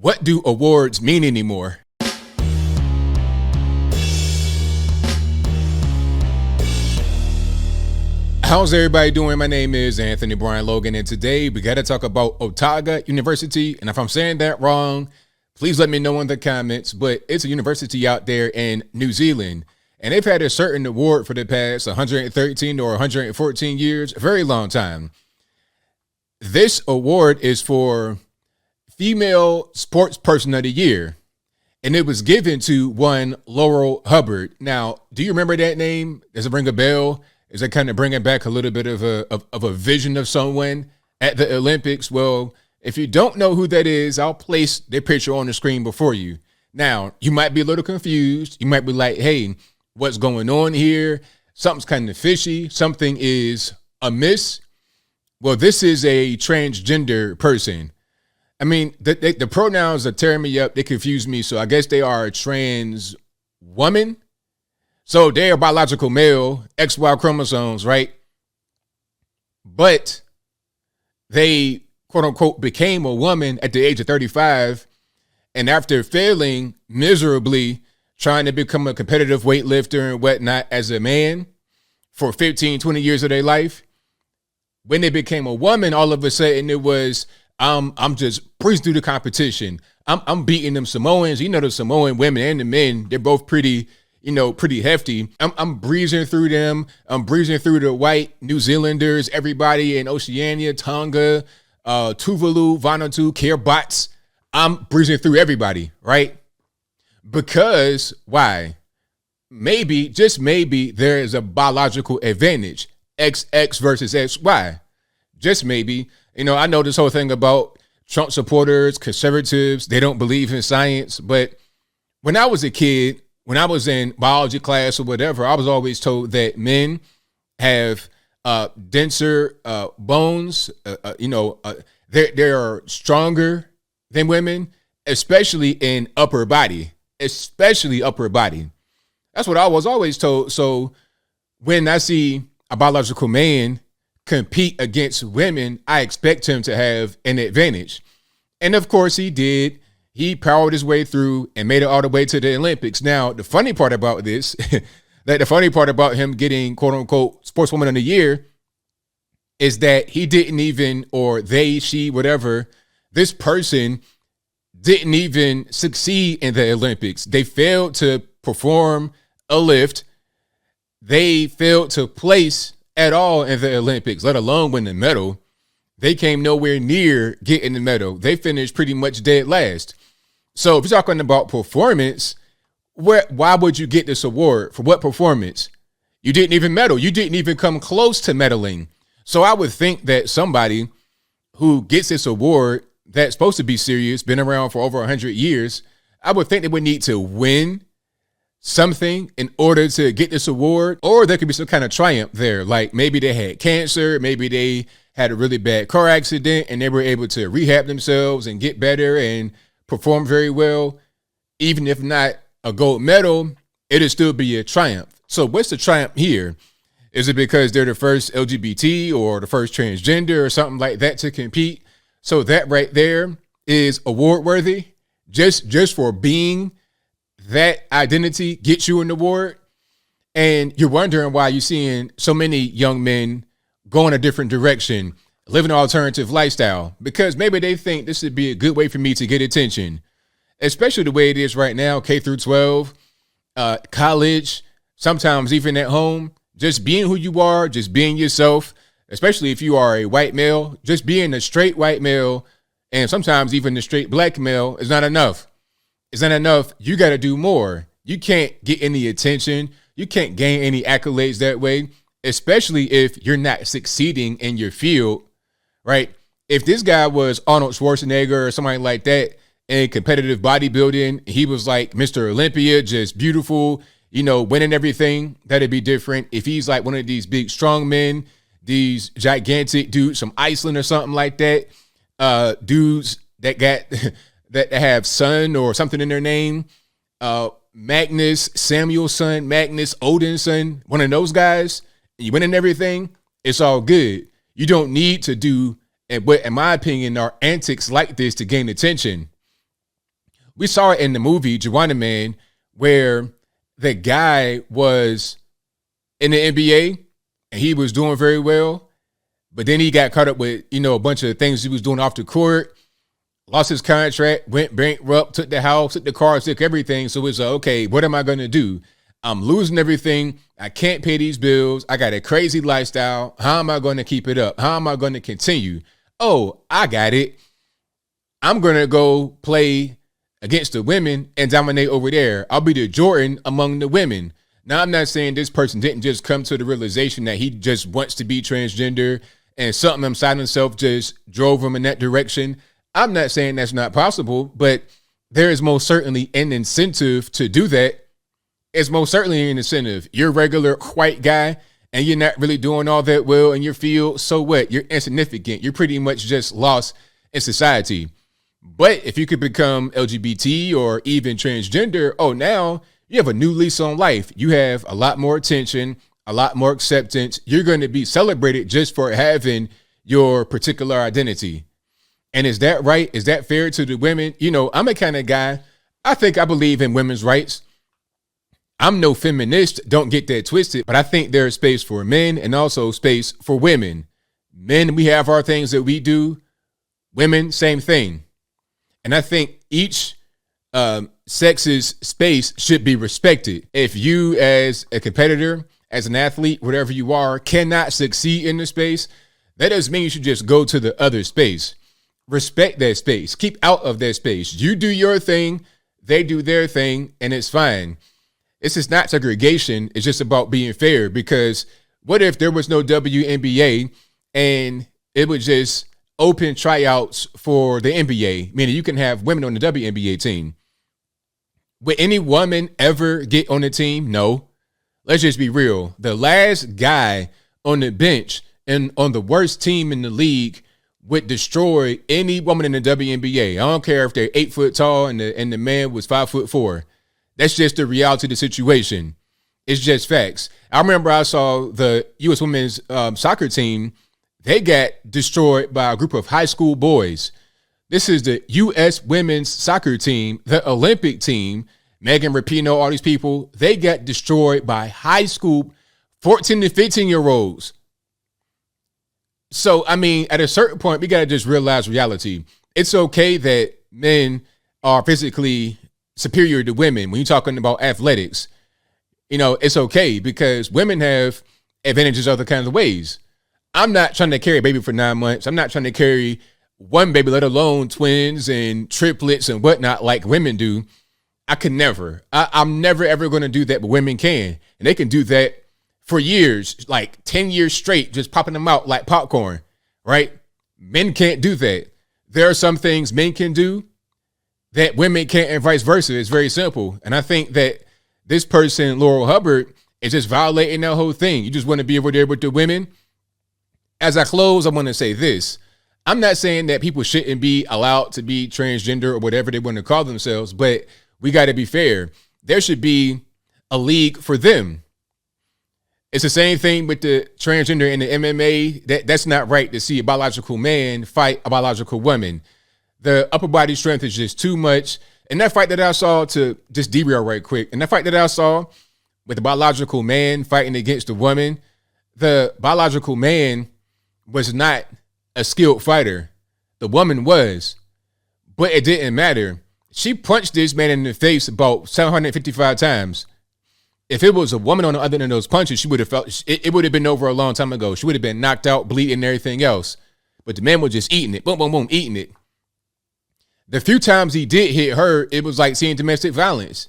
What do awards mean anymore? How's everybody doing? My name is Anthony Brian Logan, and today we got to talk about Otago University. And if I'm saying that wrong, please let me know in the comments. But it's a university out there in New Zealand, and they've had a certain award for the past 113 or 114 years, a very long time. This award is for Female Sports Person of the Year, and it was given to one Laurel Hubbard. Now, do you remember that name? Does it ring a bell? Is it kind of bringing back a little bit of a vision of someone at the Olympics? Well, if you don't know who that is, I'll place their picture on the screen before you. Now, you might be a little confused. You might be like, hey, what's going on here? Something's kind of fishy. Something is amiss. Well, this is a transgender person. I mean, the pronouns are tearing me up. They confuse me. So I guess they are a trans woman. So they are biological male, XY chromosomes, right? But they, quote unquote, became a woman at the age of 35. And after failing miserably trying to become a competitive weightlifter and whatnot as a man for 15, 20 years of their life, when they became a woman, all of a sudden it was, I'm just breezing through the competition. I'm beating them Samoans. You know, the Samoan women and the men, they're both pretty hefty. I'm breezing through them. I'm breezing through the white New Zealanders, everybody in Oceania, Tonga, Tuvalu, Vanuatu, Kiribati. I'm breezing through everybody, right? Because why? Maybe, just maybe, there is a biological advantage. XX versus XY. Just maybe. I know this whole thing about Trump supporters, conservatives, they don't believe in science. But when I was a kid, when I was in biology class or whatever, I was always told that men have denser bones. They are stronger than women, especially in upper body. Especially upper body. That's what I was always told. So when I see a biological man compete against women, I expect him to have an advantage. And of course he did. He powered his way through and made it all the way to the Olympics. Now, the funny part about this, the funny part about him getting, quote unquote, Sportswoman of the Year is that he didn't even, or they, she, whatever, this person didn't even succeed in the Olympics. They failed to perform a lift. They failed to place at all in the Olympics, let alone win the medal. They came nowhere near getting the medal. They finished pretty much dead last. So if you're talking about performance, why would you get this award? For what performance? You didn't even medal. You didn't even come close to medaling. So I would think that somebody who gets this award that's supposed to be serious, been around for over 100 years, I would think they would need to win something in order to get this award, or there could be some kind of triumph there. Like maybe they had cancer, maybe they had a really bad car accident and they were able to rehab themselves and get better and perform very well. Even if not a gold medal, it'll still be a triumph. So what's the triumph here? Is it because they're the first LGBT or the first transgender or something like that to compete? So that right there is award worthy just for being that identity gets you an award. And you're wondering why you're seeing so many young men go in a different direction, live an alternative lifestyle, because maybe they think this would be a good way for me to get attention, especially the way it is right now, K through 12, college, sometimes even at home, just being who you are, just being yourself, especially if you are a white male, just being a straight white male, and sometimes even a straight black male is not enough. It's not enough. You got to do more. You can't get any attention. You can't gain any accolades that way, especially if you're not succeeding in your field, right? If this guy was Arnold Schwarzenegger or somebody like that in competitive bodybuilding, he was like Mr. Olympia, just beautiful, winning everything, that'd be different. If he's like one of these big, strong men, these gigantic dudes from Iceland or something like that, dudes that got that have son or something in their name, Magnus, Samuel's son, Magnus, Odin's son, one of those guys, you winning everything, it's all good. You don't need to do, but in my opinion, are antics like this to gain attention. We saw it in the movie Juwanna Mann, where the guy was in the NBA and he was doing very well, but then he got caught up with, a bunch of things he was doing off the court, lost his contract, went bankrupt, took the house, took the car, took everything. So it's like, okay, what am I going to do? I'm losing everything. I can't pay these bills. I got a crazy lifestyle. How am I going to keep it up? How am I going to continue? Oh, I got it. I'm going to go play against the women and dominate over there. I'll be the Jordan among the women. Now, I'm not saying this person didn't just come to the realization that he just wants to be transgender and something inside himself just drove him in that direction. I'm not saying that's not possible, but there is most certainly an incentive to do that. It's most certainly an incentive. You're a regular white guy and you're not really doing all that well in your field. So what? You're insignificant. You're pretty much just lost in society. But if you could become LGBT or even transgender, now you have a new lease on life. You have a lot more attention, a lot more acceptance. You're going to be celebrated just for having your particular identity. And is that right? Is that fair to the women? I'm a kind of guy, I believe in women's rights. I'm no feminist, don't get that twisted, but I think there's space for men and also space for women. Men, we have our things that we do. Women, same thing. And I think each sex's space should be respected. If you as a competitor, as an athlete, whatever you are, cannot succeed in the space, that doesn't mean you should just go to the other space. Respect that space. Keep out of that space. You do your thing, they do their thing, and it's fine. It's just not segregation. It's just about being fair, because what if there was no WNBA and it was just open tryouts for the NBA, meaning you can have women on the WNBA team? Would any woman ever get on the team? No. Let's just be real. The last guy on the bench and on the worst team in the league would destroy any woman in the WNBA. I don't care if they're 8 foot tall and the man was 5'4". That's just the reality of the situation. It's just facts. I remember I saw the U.S. women's soccer team. They got destroyed by a group of high school boys. This is the U.S. women's soccer team, the Olympic team. Megan Rapinoe, all these people, they got destroyed by high school 14 to 15-year-olds. So, at a certain point, we got to just realize reality. It's okay that men are physically superior to women. When you're talking about athletics, it's okay because women have advantages other kinds of ways. I'm not trying to carry a baby for 9 months. I'm not trying to carry one baby, let alone twins and triplets and whatnot like women do. I could never. I'm never, ever going to do that, but women can. And they can do that for years, like 10 years straight, just popping them out like popcorn, right? Men can't do that. There are some things men can do that women can't, and vice versa. It's very simple. And I think that this person, Laurel Hubbard, is just violating that whole thing. You just want to be over there with the women. As I close, I want to say this. I'm not saying that people shouldn't be allowed to be transgender or whatever they want to call themselves, but we got to be fair. There should be a league for them. It's the same thing with the transgender in the MMA. That's not right to see a biological man fight a biological woman. The upper body strength is just too much. And that fight that I saw, to just derail right quick, and that fight that I saw with the biological man fighting against the woman, the biological man was not a skilled fighter. The woman was, but it didn't matter. She punched this man in the face about 755 times. If it was a woman on the other end of those punches, she would have felt it would have been over a long time ago. She would have been knocked out, bleeding, and everything else. But the man was just eating it. Boom, boom, boom, eating it. The few times he did hit her, it was like seeing domestic violence.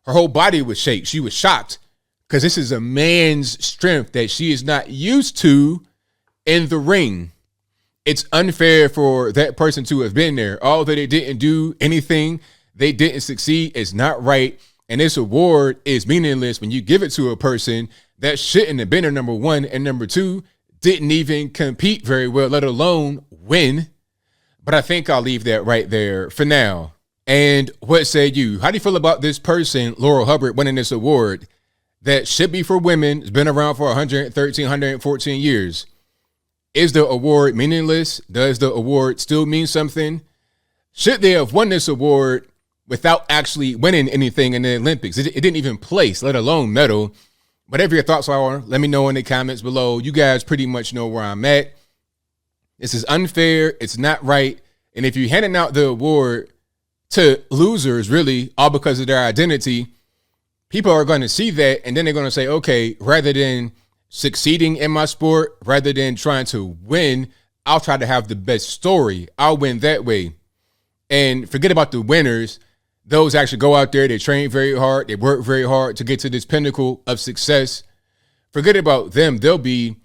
Her whole body was shaken. She was shocked because this is a man's strength that she is not used to in the ring. It's unfair for that person to have been there. Although they didn't do anything, they didn't succeed. It's not right. And this award is meaningless when you give it to a person that shouldn't have been there, number one. And number two, didn't even compete very well, let alone win. But I think I'll leave that right there for now. And what say you? How do you feel about this person, Laurel Hubbard, winning this award that should be for women? It's been around for 113, 114 years. Is the award meaningless? Does the award still mean something? Should they have won this award without actually winning anything in the Olympics. It didn't even place, let alone medal. Whatever your thoughts are, let me know in the comments below. You guys pretty much know where I'm at. This is unfair. It's not right. And if you're handing out the award to losers, really, all because of their identity, people are going to see that, and then they're going to say, okay, rather than succeeding in my sport, rather than trying to win, I'll try to have the best story. I'll win that way. And forget about the winners. Those actually go out there, they train very hard, they work very hard to get to this pinnacle of success. Forget about them. They'll be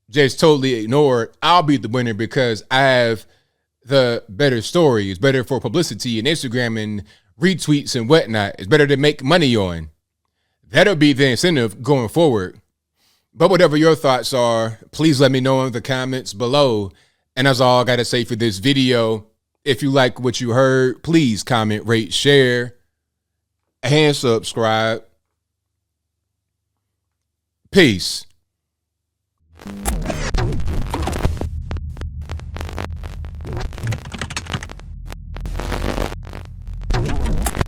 just totally ignored. I'll be the winner because I have the better story. It's better for publicity and Instagram and retweets and whatnot. It's better to make money on. That'll be the incentive going forward. But whatever your thoughts are, please let me know in the comments below. And that's all I got to say for this video. If you like what you heard, please comment, rate, share, and subscribe. Peace.